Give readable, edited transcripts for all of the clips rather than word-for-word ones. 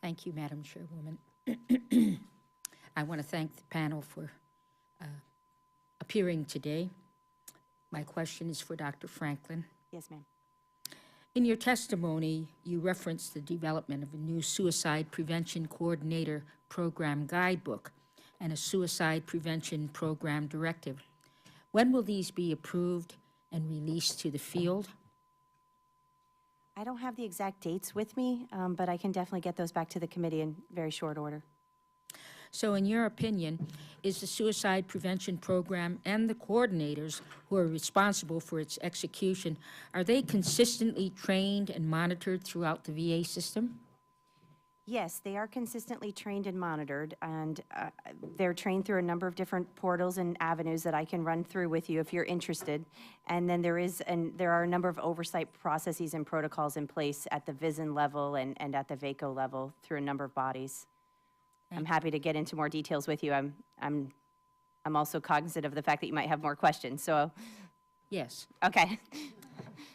Thank you, Madam Chairwoman. I want to thank the panel for appearing today. My question is for Dr. Franklin. Yes, ma'am. In your testimony, you referenced the development of a new Suicide Prevention Coordinator Program Guidebook and a Suicide Prevention Program Directive. When will these be approved and released to the field? I don't have the exact dates with me, but I can definitely get those back to the committee in very short order. So in your opinion, is the suicide prevention program and the coordinators who are responsible for its execution, are they consistently trained and monitored throughout the VA system? Yes, they are consistently trained and monitored, and they're trained through a number of different portals and avenues that I can run through with you if you're interested. And then there are a number of oversight processes and protocols in place at the VISN level and at the VACO level through a number of bodies. I'm happy to get into more details with you. I'm also cognizant of the fact that you might have more questions. So, Yes. okay.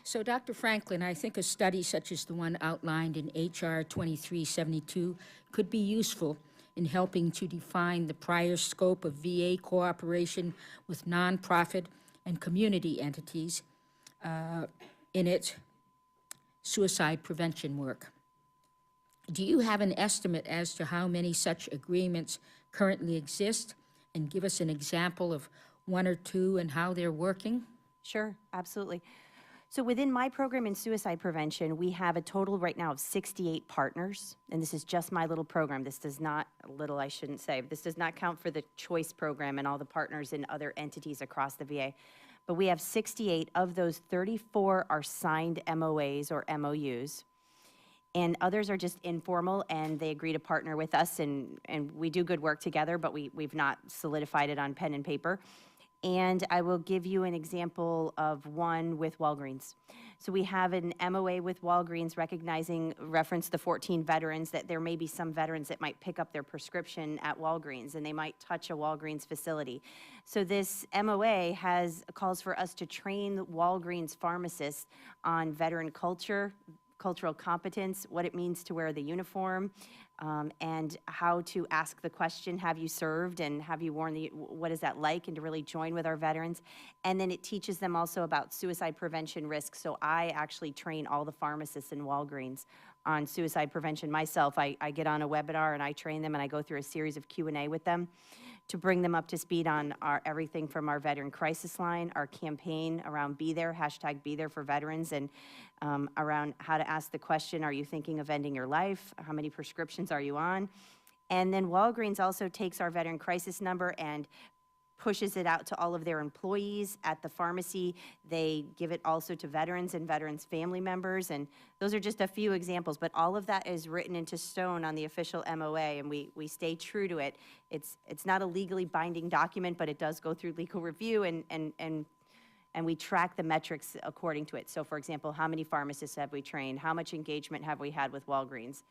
So, Dr. Franklin, I think a study such as the one outlined in H.R. 2372 could be useful in helping to define the prior scope of VA cooperation with nonprofit and community entities in its suicide prevention work. Do you have an estimate as to how many such agreements currently exist, and give us an example of one or two and how they're working? Sure, absolutely. So within my program in suicide prevention, we have a total right now of 68 partners, and this is just my little program. This does not, little I shouldn't say, this does not count for the choice program and all the partners in other entities across the VA. But we have 68 of those, 34 are signed MOAs or MOUs. And others are just informal, and they agree to partner with us, and we do good work together, but we've not solidified it on pen and paper. And I will give you an example of one with Walgreens. So we have an MOA with Walgreens reference the 14 veterans, that there may be some veterans that might pick up their prescription at Walgreens, and they might touch a Walgreens facility. So this MOA calls for us to train Walgreens pharmacists on veteran culture, cultural competence, what it means to wear the uniform, and how to ask the question, have you served, and have you worn what is that like, and to really join with our veterans. And then it teaches them also about suicide prevention risks. So I actually train all the pharmacists in Walgreens on suicide prevention myself. I get on a webinar and I train them, and I go through a series of Q&A with them to bring them up to speed on everything from our veteran crisis line, our campaign around Be There, hashtag Be There for veterans, and around how to ask the question, are you thinking of ending your life? How many prescriptions are you on? And then Walgreens also takes our veteran crisis number and pushes it out to all of their employees at the pharmacy. They give it also to veterans and veterans' family members, and those are just a few examples, but all of that is written into stone on the official MOA, and we stay true to it. It's not a legally binding document, but it does go through legal review, and we track the metrics according to it. So for example, how many pharmacists have we trained? How much engagement have we had with Walgreens?